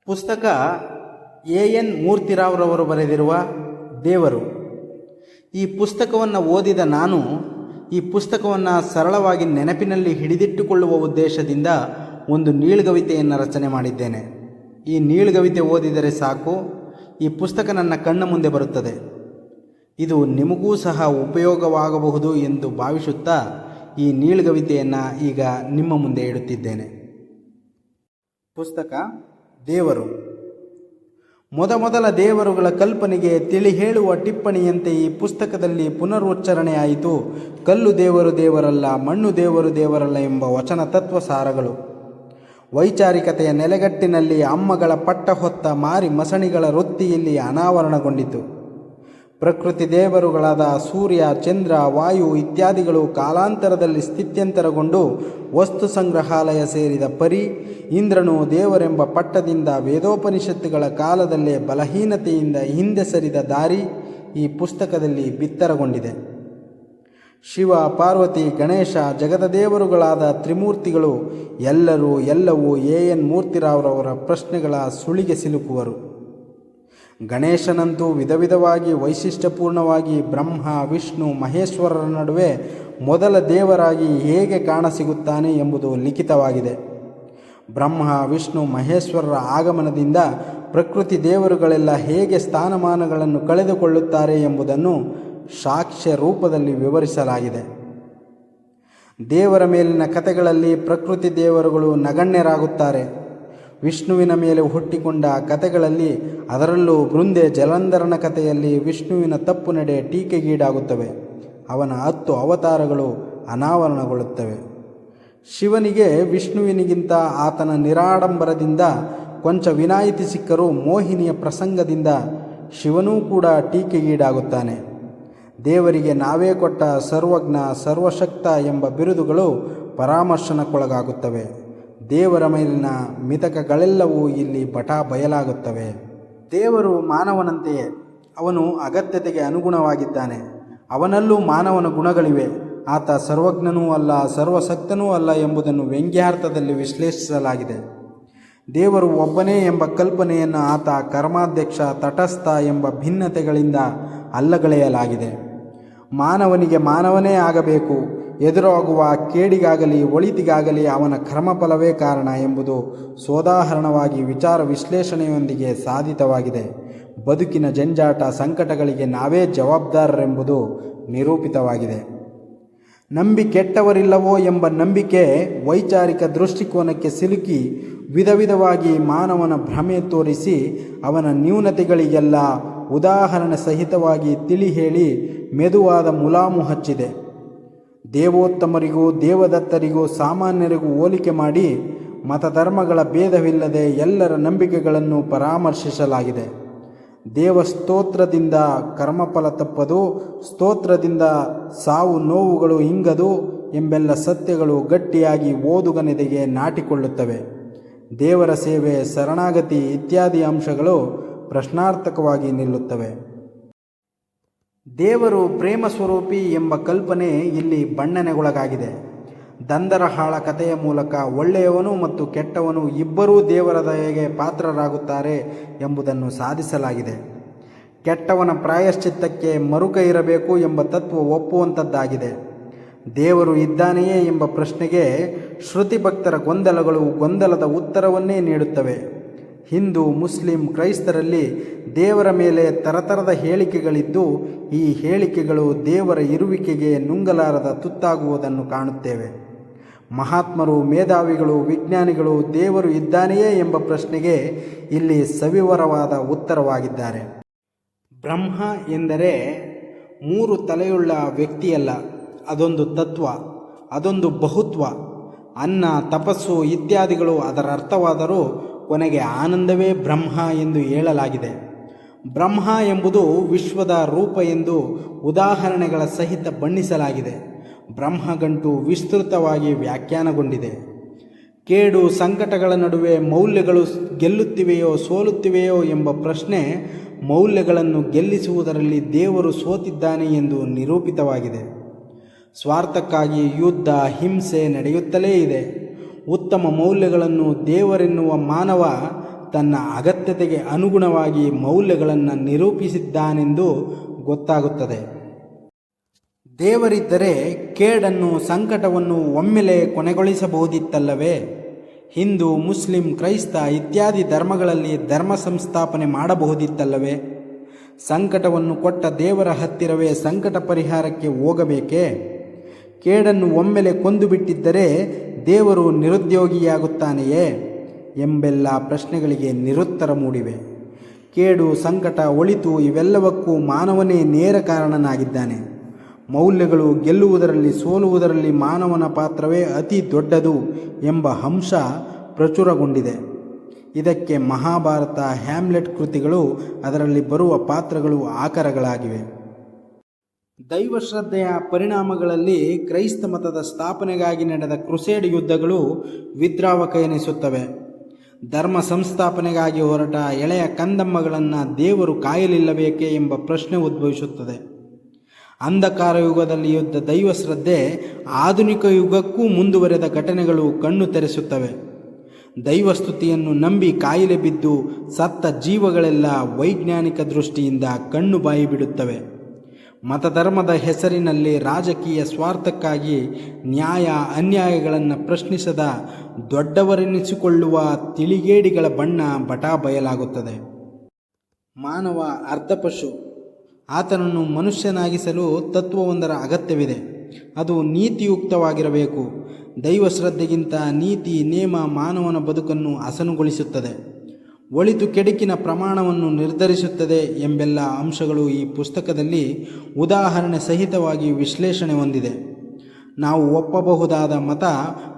ಪುಸ್ತಕ ಎನ್ ಮೂರ್ತಿರಾವ್ರವರು ಬರೆದಿರುವ ದೇವರು. ಈ ಪುಸ್ತಕವನ್ನು ಓದಿದ ನಾನು ಈ ಪುಸ್ತಕವನ್ನು ಸರಳವಾಗಿ ನೆನಪಿನಲ್ಲಿ ಹಿಡಿದಿಟ್ಟುಕೊಳ್ಳುವ ಉದ್ದೇಶದಿಂದ ಒಂದು ನೀಳ್ಗವಿತೆಯನ್ನು ರಚನೆ ಮಾಡಿದ್ದೇನೆ. ಈ ನೀಳ್ಗವಿತೆ ಓದಿದರೆ ಸಾಕು, ಈ ಪುಸ್ತಕ ನನ್ನ ಕಣ್ಣ ಮುಂದೆ ಬರುತ್ತದೆ. ಇದು ನಿಮಗೂ ಸಹ ಉಪಯೋಗವಾಗಬಹುದು ಎಂದು ಭಾವಿಸುತ್ತಾ ಈ ನೀಳ್ಗವಿತೆಯನ್ನು ಈಗ ನಿಮ್ಮ ಮುಂದೆ ಇಡುತ್ತಿದ್ದೇನೆ. ಪುಸ್ತಕ ದೇವರು. ಮೊದಮೊದಲ ದೇವರುಗಳ ಕಲ್ಪನೆಗೆ ತಿಳಿ ಹೇಳುವ ಟಿಪ್ಪಣಿಯಂತೆ ಈ ಪುಸ್ತಕದಲ್ಲಿ ಪುನರುಚ್ಚಾರಣೆಯಾಯಿತು. ಕಲ್ಲು ದೇವರು ದೇವರಲ್ಲ, ಮಣ್ಣು ದೇವರು ದೇವರಲ್ಲ ಎಂಬ ವಚನ ತತ್ವ ಸಾರಗಳು. ವೈಚಾರಿಕತೆಯ ನೆಲೆಗಟ್ಟಿನಲ್ಲಿ ಅಮ್ಮಗಳ ಪಟ್ಟ ಹೊತ್ತ ಮಾರಿ ಮಸಣಿಗಳ ವೃತ್ತಿಯಲ್ಲಿ ಅನಾವರಣಗೊಂಡಿತು. ಪ್ರಕೃತಿ ದೇವರುಗಳಾದ ಸೂರ್ಯ, ಚಂದ್ರ, ವಾಯು ಇತ್ಯಾದಿಗಳು ಕಾಲಾಂತರದಲ್ಲಿ ಸ್ಥಿತ್ಯಂತರಗೊಂಡು ವಸ್ತು ಸಂಗ್ರಹಾಲಯ ಸೇರಿದ ಪರಿ ಇಂದ್ರನು ದೇವರೆಂಬ ಪಟ್ಟದಿಂದ ವೇದೋಪನಿಷತ್ತುಗಳ ಕಾಲದಲ್ಲೇ ಬಲಹೀನತೆಯಿಂದ ಹಿಂದೆ ಸರಿದ ದಾರಿ ಈ ಪುಸ್ತಕದಲ್ಲಿ ಬಿತ್ತರಗೊಂಡಿದೆ. ಶಿವ, ಪಾರ್ವತಿ, ಗಣೇಶ, ಜಗದ ದೇವರುಗಳಾದ ತ್ರಿಮೂರ್ತಿಗಳು ಎಲ್ಲರೂ ಎಲ್ಲವೂ ಎನ್ ಮೂರ್ತಿರಾವ್ರವರ ಪ್ರಶ್ನೆಗಳ ಸುಳಿಗೆ ಸಿಲುಕುವರು. ಗಣೇಶನಂತೂ ವಿಧವಾಗಿ ವೈಶಿಷ್ಟ್ಯಪೂರ್ಣವಾಗಿ ಬ್ರಹ್ಮ, ವಿಷ್ಣು, ಮಹೇಶ್ವರರ ನಡುವೆ ಮೊದಲ ದೇವರಾಗಿ ಹೇಗೆ ಕಾಣಸಿಗುತ್ತಾನೆ ಎಂಬುದು ಲಿಖಿತವಾಗಿದೆ. ಬ್ರಹ್ಮ, ವಿಷ್ಣು, ಮಹೇಶ್ವರರ ಆಗಮನದಿಂದ ಪ್ರಕೃತಿ ದೇವರುಗಳೆಲ್ಲ ಹೇಗೆ ಸ್ಥಾನಮಾನಗಳನ್ನು ಕಳೆದುಕೊಳ್ಳುತ್ತಾರೆ ಎಂಬುದನ್ನು ಸಾಕ್ಷ್ಯ ರೂಪದಲ್ಲಿ ವಿವರಿಸಲಾಗಿದೆ. ದೇವರ ಮೇಲಿನ ಕಥೆಗಳಲ್ಲಿ ಪ್ರಕೃತಿ ದೇವರುಗಳು ನಗಣ್ಯರಾಗುತ್ತಾರೆ. ವಿಷ್ಣುವಿನ ಮೇಲೆ ಹುಟ್ಟಿಕೊಂಡ ಕಥೆಗಳಲ್ಲಿ, ಅದರಲ್ಲೂ ಬೃಂದೆ ಜಲಂಧರನ ಕಥೆಯಲ್ಲಿ ವಿಷ್ಣುವಿನ ತಪ್ಪು ನಡೆ ಟೀಕೆಗೀಡಾಗುತ್ತವೆ. ಅವನ 10 ಅವತಾರಗಳು ಅನಾವರಣಗೊಳ್ಳುತ್ತವೆ. ಶಿವನಿಗೆ ವಿಷ್ಣುವಿನಿಗಿಂತ ಆತನ ನಿರಾಡಂಬರದಿಂದ ಕೊಂಚ ವಿನಾಯಿತಿ ಸಿಕ್ಕರೂ ಮೋಹಿನಿಯ ಪ್ರಸಂಗದಿಂದ ಶಿವನೂ ಕೂಡ ಟೀಕೆಗೀಡಾಗುತ್ತಾನೆ. ದೇವರಿಗೆ ನಾವೇ ಕೊಟ್ಟ ಸರ್ವಜ್ಞ, ಸರ್ವಶಕ್ತ ಎಂಬ ಬಿರುದುಗಳು ಪರಾಮರ್ಶನಕ್ಕೊಳಗಾಗುತ್ತವೆ. ದೇವರ ಮೇಲಿನ ಮಿತಕಗಳೆಲ್ಲವೂ ಇಲ್ಲಿ ಬಯಲಾಗುತ್ತವೆ. ದೇವರು ಮಾನವನಂತೆಯೇ ಅವನು ಅಗತ್ಯತೆಗೆ ಅನುಗುಣವಾಗಿದ್ದಾನೆ. ಅವನಲ್ಲೂ ಮಾನವನ ಗುಣಗಳಿವೆ. ಆತ ಸರ್ವಜ್ಞನೂ ಅಲ್ಲ, ಸರ್ವಶಕ್ತನೂ ಅಲ್ಲ ಎಂಬುದನ್ನು ವ್ಯಂಗ್ಯಾರ್ಥದಲ್ಲಿ ವಿಶ್ಲೇಷಿಸಲಾಗಿದೆ. ದೇವರು ಒಬ್ಬನೇ ಎಂಬ ಕಲ್ಪನೆಯನ್ನು ಆತ ಕರ್ಮಾಧ್ಯಕ್ಷ, ತಟಸ್ಥ ಎಂಬ ಭಿನ್ನತೆಗಳಿಂದ ಅಲ್ಲಗಳೆಯಲಾಗಿದೆ. ಮಾನವನಿಗೆ ಮಾನವನೇ ಆಗಬೇಕು, ಎದುರಾಗುವ ಕೇಡಿಗಾಗಲಿ ಒಳಿತಿಗಾಗಲಿ ಅವನ ಕರ್ಮಫಲವೇ ಕಾರಣ ಎಂಬುದು ಸೋದಾಹರಣವಾಗಿ ವಿಚಾರ ವಿಶ್ಲೇಷಣೆಯೊಂದಿಗೆ ಸಾಧಿತವಾಗಿದೆ. ಬದುಕಿನ ಜಂಜಾಟ, ಸಂಕಟಗಳಿಗೆ ನಾವೇ ಜವಾಬ್ದಾರರೆಂಬುದು ನಿರೂಪಿತವಾಗಿದೆ. ಕೆಟ್ಟವರಿಲ್ಲವೋ ಎಂಬ ನಂಬಿಕೆ ವೈಚಾರಿಕ ದೃಷ್ಟಿಕೋನಕ್ಕೆ ಸಿಲುಕಿ ವಿಧವಾಗಿ ಮಾನವನ ಭ್ರಮೆ ತೋರಿಸಿ ಅವನ ನ್ಯೂನತೆಗಳಿಗೆಲ್ಲ ಉದಾಹರಣೆ ಸಹಿತವಾಗಿ ತಿಳಿ ಹೇಳಿ ಮೆದುವಾದ ಮುಲಾಮು ಹಚ್ಚಿದೆ. ದೇವೋತ್ತಮರಿಗೂ ದೇವದತ್ತರಿಗೂ ಸಾಮಾನ್ಯರಿಗೂ ಹೋಲಿಕೆ ಮಾಡಿ ಮತಧರ್ಮಗಳ ಭೇದವಿಲ್ಲದೆ ಎಲ್ಲರ ನಂಬಿಕೆಗಳನ್ನು ಪರಾಮರ್ಶಿಸಲಾಗಿದೆ. ದೇವಸ್ತೋತ್ರದಿಂದ ಕರ್ಮಫಲ ತಪ್ಪದು, ಸ್ತೋತ್ರದಿಂದ ಸಾವು ನೋವುಗಳು ಹಿಂಗದು ಎಂಬೆಲ್ಲ ಸತ್ಯಗಳು ಗಟ್ಟಿಯಾಗಿ ಓದುಗನೆದೆಗೆ ನಾಟಿಕೊಳ್ಳುತ್ತವೆ. ದೇವರ ಸೇವೆ, ಶರಣಾಗತಿ ಇತ್ಯಾದಿ ಅಂಶಗಳು ಪ್ರಶ್ನಾರ್ಥಕವಾಗಿ ನಿಲ್ಲುತ್ತವೆ. ದೇವರು ಪ್ರೇಮ ಸ್ವರೂಪಿ ಎಂಬ ಕಲ್ಪನೆ ಇಲ್ಲಿ ಬಣ್ಣನೆಗೊಳಗಾಗಿದೆ. ದಂದರಹಾಳ ಕಥೆಯ ಮೂಲಕ ಒಳ್ಳೆಯವನು ಮತ್ತು ಕೆಟ್ಟವನು ಇಬ್ಬರೂ ದೇವರ ದಯೆಗೆ ಪಾತ್ರರಾಗುತ್ತಾರೆ ಎಂಬುದನ್ನು ಸಾಧಿಸಲಾಗಿದೆ. ಕೆಟ್ಟವನ ಪ್ರಾಯಶ್ಚಿತ್ತಕ್ಕೆ ಮರುಕ ಇರಬೇಕು ಎಂಬ ತತ್ವ ಒಪ್ಪುವಂಥದ್ದಾಗಿದೆ. ದೇವರು ಇದ್ದಾನೆಯೇ ಎಂಬ ಪ್ರಶ್ನೆಗೆ ಶ್ರುತಿ ಭಕ್ತರ ಗೊಂದಲಗಳು ಗೊಂದಲದ ಉತ್ತರವನ್ನೇ ನೀಡುತ್ತವೆ. ಹಿಂದೂ, ಮುಸ್ಲಿಂ, ಕ್ರೈಸ್ತರಲ್ಲಿ ದೇವರ ಮೇಲೆ ತರತರದ ಹೇಳಿಕೆಗಳಿದ್ದು ಈ ಹೇಳಿಕೆಗಳು ದೇವರ ಇರುವಿಕೆಗೆ ನುಂಗಲಾರದ ತುತ್ತಾಗುವುದನ್ನು ಕಾಣುತ್ತೇವೆ. ಮಹಾತ್ಮರು, ಮೇಧಾವಿಗಳು, ವಿಜ್ಞಾನಿಗಳು ದೇವರು ಇದ್ದಾನೆಯೇ ಎಂಬ ಪ್ರಶ್ನೆಗೆ ಇಲ್ಲಿ ಸವಿವರವಾದ ಉತ್ತರವಾಗಿದ್ದಾರೆ. ಬ್ರಹ್ಮ ಎಂದರೆ 3 ತಲೆಯುಳ್ಳ ವ್ಯಕ್ತಿಯಲ್ಲ, ಅದೊಂದು ತತ್ವ, ಅದೊಂದು ಬಹುತ್ವ. ಅನ್ನ, ತಪಸ್ಸು ಇತ್ಯಾದಿಗಳು ಅದರ ಅರ್ಥವಾದರೂ ಕೊನೆಗೆ ಆನಂದವೇ ಬ್ರಹ್ಮ ಎಂದು ಹೇಳಲಾಗಿದೆ. ಬ್ರಹ್ಮ ಎಂಬುದು ವಿಶ್ವದ ರೂಪ ಎಂದು ಉದಾಹರಣೆಗಳ ಸಹಿತ ಬಣ್ಣಿಸಲಾಗಿದೆ. ಬ್ರಹ್ಮಗಂಟು ವಿಸ್ತೃತವಾಗಿ ವ್ಯಾಖ್ಯಾನಗೊಂಡಿದೆ. ಕೇಡು ಸಂಕಟಗಳ ನಡುವೆ ಮೌಲ್ಯಗಳು ಗೆಲ್ಲುತ್ತಿವೆಯೋ ಸೋಲುತ್ತಿವೆಯೋ ಎಂಬ ಪ್ರಶ್ನೆ ಮೌಲ್ಯಗಳನ್ನು ಗೆಲ್ಲಿಸುವುದರಲ್ಲಿ ದೇವರು ಸೋತಿದ್ದಾನೆ ಎಂದು ನಿರೂಪಿತವಾಗಿದೆ. ಸ್ವಾರ್ಥಕ್ಕಾಗಿ ಯುದ್ಧ, ಹಿಂಸೆ ನಡೆಯುತ್ತಲೇ ಇದೆ. ಉತ್ತಮ ಮೌಲ್ಯಗಳನ್ನು ದೇವರೆನ್ನುವ ಮಾನವ ತನ್ನ ಅಗತ್ಯತೆಗೆ ಅನುಗುಣವಾಗಿ ಮೌಲ್ಯಗಳನ್ನು ನಿರೂಪಿಸಿದ್ದಾನೆಂದು ಗೊತ್ತಾಗುತ್ತದೆ. ದೇವರಿದ್ದರೆ ಕೇಡನ್ನು, ಸಂಕಟವನ್ನು ಒಮ್ಮೆಲೆ ಕೊನೆಗೊಳಿಸಬಹುದಿತ್ತಲ್ಲವೇ? ಹಿಂದೂ, ಮುಸ್ಲಿಂ, ಕ್ರೈಸ್ತ ಇತ್ಯಾದಿ ಧರ್ಮಗಳಲ್ಲಿ ಧರ್ಮ ಸಂಸ್ಥಾಪನೆ ಮಾಡಬಹುದಿತ್ತಲ್ಲವೇ? ಸಂಕಟವನ್ನು ಕೊಟ್ಟ ದೇವರ ಹತ್ತಿರವೇ ಸಂಕಟ ಪರಿಹಾರಕ್ಕೆ ಹೋಗಬೇಕೇ? ಕೇಡನ್ನು ಒಮ್ಮೆಲೆ ಕೊಂದು ಬಿಟ್ಟಿದ್ದರೆ ದೇವರು ನಿರುದ್ಯೋಗಿಯಾಗುತ್ತಾನೆಯೇ ಎಂಬೆಲ್ಲ ಪ್ರಶ್ನೆಗಳಿಗೆ ನಿರುತ್ತರ ಮೂಡಿವೆ. ಕೇಡು, ಸಂಕಟ, ಒಳಿತು ಇವೆಲ್ಲವಕ್ಕೂ ಮಾನವನೇ ನೇರ ಕಾರಣನಾಗಿದ್ದಾನೆ. ಮೌಲ್ಯಗಳು ಗೆಲ್ಲುವುದರಲ್ಲಿ ಸೋಲುವುದರಲ್ಲಿ ಮಾನವನ ಪಾತ್ರವೇ ಅತಿ ದೊಡ್ಡದು ಎಂಬ ಅಂಶ ಪ್ರಚುರಗೊಂಡಿದೆ. ಇದಕ್ಕೆ ಮಹಾಭಾರತ, ಹ್ಯಾಮ್ಲೆಟ್ ಕೃತಿಗಳು, ಅದರಲ್ಲಿ ಬರುವ ಪಾತ್ರಗಳು ಆಕರಗಳಾಗಿವೆ. ದೈವಶ್ರದ್ಧೆಯ ಪರಿಣಾಮಗಳಲ್ಲಿ ಕ್ರೈಸ್ತ ಮತದ ಸ್ಥಾಪನೆಗಾಗಿ ನಡೆದ ಕ್ರುಸೇಡ್ ಯುದ್ಧಗಳು ವಿದ್ರಾವಕ ಎನಿಸುತ್ತವೆ. ಧರ್ಮ ಸಂಸ್ಥಾಪನೆಗಾಗಿ ಹೊರಟ ಎಳೆಯ ಕಂದಮ್ಮಗಳನ್ನು ದೇವರು ಕಾಯಲಿಲ್ಲಬೇಕೇ ಎಂಬ ಪ್ರಶ್ನೆ ಉದ್ಭವಿಸುತ್ತದೆ. ಅಂಧಕಾರ ಯುಗದಲ್ಲಿ ಯುದ್ಧ ದೈವಶ್ರದ್ಧೆ ಆಧುನಿಕ ಯುಗಕ್ಕೂ ಮುಂದುವರೆದ ಘಟನೆಗಳು ಕಣ್ಣು ತೆರೆಸುತ್ತವೆ. ದೈವಸ್ತುತಿಯನ್ನು ನಂಬಿ ಕಾಯಿಲೆ ಬಿದ್ದು ಸತ್ತ ಜೀವಗಳೆಲ್ಲ ವೈಜ್ಞಾನಿಕ ದೃಷ್ಟಿಯಿಂದ ಕಣ್ಣು ಬಾಯಿ ಬಿಡುತ್ತವೆ. ಮತಧರ್ಮದ ಹೆಸರಿನಲ್ಲಿ ರಾಜಕೀಯ ಸ್ವಾರ್ಥಕ್ಕಾಗಿ ನ್ಯಾಯ ಅನ್ಯಾಯಗಳನ್ನು ಪ್ರಶ್ನಿಸದ ದೊಡ್ಡವರೆನಿಸಿಕೊಳ್ಳುವ ತಿಳಿಗೇಡಿಗಳ ಬಣ್ಣ ಬಟಾ ಬಯಲಾಗುತ್ತದೆ. ಮಾನವ ಅರ್ಧಪಶು. ಆತನನ್ನು ಮನುಷ್ಯನಾಗಿಸಲು ತತ್ವವೊಂದರ ಅಗತ್ಯವಿದೆ. ಅದು ನೀತಿಯುಕ್ತವಾಗಿರಬೇಕು. ದೈವಶ್ರದ್ಧೆಗಿಂತ ನೀತಿ ನೇಮ ಮಾನವನ ಬದುಕನ್ನು ಹಸನುಗೊಳಿಸುತ್ತದೆ, ಒಳಿತು ಕೆಡುಕಿನ ಪ್ರಮಾಣವನ್ನು ನಿರ್ಧರಿಸುತ್ತದೆ ಎಂಬೆಲ್ಲ ಅಂಶಗಳು ಈ ಪುಸ್ತಕದಲ್ಲಿ ಉದಾಹರಣೆ ಸಹಿತವಾಗಿ ವಿಶ್ಲೇಷಣೆ ಹೊಂದಿದೆ. ನಾವು ಒಪ್ಪಬಹುದಾದ ಮತ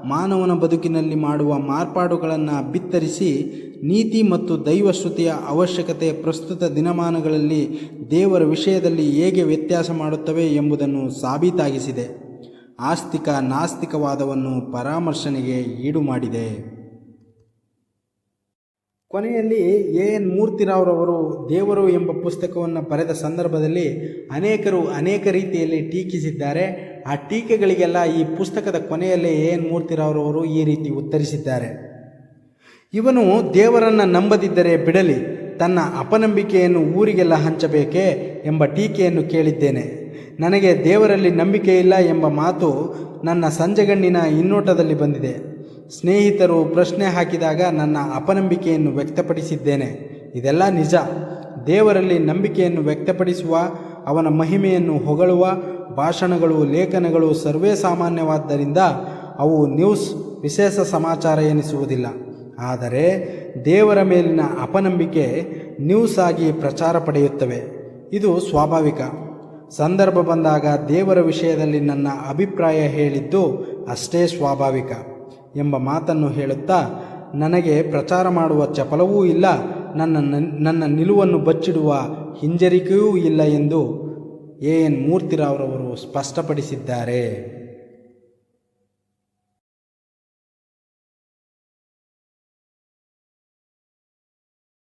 ಮಾನವನ ಬದುಕಿನಲ್ಲಿ ಮಾಡುವ ಮಾರ್ಪಾಡುಗಳನ್ನು ಬಿತ್ತರಿಸಿ ನೀತಿ ಮತ್ತು ದೈವಶ್ರುತಿಯ ಅವಶ್ಯಕತೆ ಪ್ರಸ್ತುತ ದಿನಮಾನಗಳಲ್ಲಿ ದೇವರ ವಿಷಯದಲ್ಲಿ ಹೇಗೆ ವ್ಯತ್ಯಾಸ ಮಾಡುತ್ತವೆ ಎಂಬುದನ್ನು ಸಾಬೀತಾಗಿಸಿದೆ. ಆಸ್ತಿಕ ನಾಸ್ತಿಕವಾದವನ್ನು ಪರಾಮರ್ಶನೆಗೆ ಈಡು ಮಾಡಿದೆ. ಕೊನೆಯಲ್ಲಿ ಎನ್ ಮೂರ್ತಿರಾವ್ರವರು ದೇವರು ಎಂಬ ಪುಸ್ತಕವನ್ನು ಬರೆದ ಸಂದರ್ಭದಲ್ಲಿ ಅನೇಕರು ಅನೇಕ ರೀತಿಯಲ್ಲಿ ಟೀಕಿಸಿದ್ದಾರೆ. ಆ ಟೀಕೆಗಳಿಗೆಲ್ಲ ಈ ಪುಸ್ತಕದ ಕೊನೆಯಲ್ಲೇ ಎನ್ ಮೂರ್ತಿರಾವ್ರವರು ಈ ರೀತಿ ಉತ್ತರಿಸಿದ್ದಾರೆ. ಇವನು ದೇವರನ್ನು ನಂಬದಿದ್ದರೆ ಬಿಡಲಿ, ತನ್ನ ಅಪನಂಬಿಕೆಯನ್ನು ಊರಿಗೆಲ್ಲ ಹಂಚಬೇಕೇ ಎಂಬ ಟೀಕೆಯನ್ನು ಕೇಳಿದ್ದೇನೆ. ನನಗೆ ದೇವರಲ್ಲಿ ನಂಬಿಕೆ ಇಲ್ಲ ಎಂಬ ಮಾತು ನನ್ನ ಸಂಜೆಗಣ್ಣಿನ ಹಿನ್ನೋಟದಲ್ಲಿ ಬಂದಿದೆ. ಸ್ನೇಹಿತರು ಪ್ರಶ್ನೆ ಹಾಕಿದಾಗ ನನ್ನ ಅಪನಂಬಿಕೆಯನ್ನು ವ್ಯಕ್ತಪಡಿಸಿದ್ದೇನೆ. ಇದೆಲ್ಲ ನಿಜ. ದೇವರಲ್ಲಿ ನಂಬಿಕೆಯನ್ನು ವ್ಯಕ್ತಪಡಿಸುವ, ಅವನ ಮಹಿಮೆಯನ್ನು ಹೊಗಳುವ ಭಾಷಣಗಳು, ಲೇಖನಗಳು ಸರ್ವೇ ಸಾಮಾನ್ಯವಾದ್ದರಿಂದ ಅವು ನ್ಯೂಸ್, ವಿಶೇಷ ಸಮಾಚಾರ ಎನಿಸುವುದಿಲ್ಲ. ಆದರೆ ದೇವರ ಮೇಲಿನ ಅಪನಂಬಿಕೆ ನ್ಯೂಸ್ ಆಗಿ ಪ್ರಚಾರ ಪಡೆಯುತ್ತವೆ. ಇದು ಸ್ವಾಭಾವಿಕ. ಸಂದರ್ಭ ಬಂದಾಗ ದೇವರ ವಿಷಯದಲ್ಲಿ ನನ್ನ ಅಭಿಪ್ರಾಯ ಹೇಳಿದ್ದು ಅಷ್ಟೇ ಸ್ವಾಭಾವಿಕ ಎಂಬ ಮಾತನ್ನು ಹೇಳುತ್ತಾ, ನನಗೆ ಪ್ರಚಾರ ಮಾಡುವ ಚಪಲವೂ ಇಲ್ಲ, ನನ್ನ ನಿಲುವನ್ನು ಬಚ್ಚಿಡುವ ಹಿಂಜರಿಕೆಯೂ ಇಲ್ಲ ಎಂದು ಎನ್ ಮೂರ್ತಿರಾವ್ರವರು ಸ್ಪಷ್ಟಪಡಿಸಿದ್ದಾರೆ.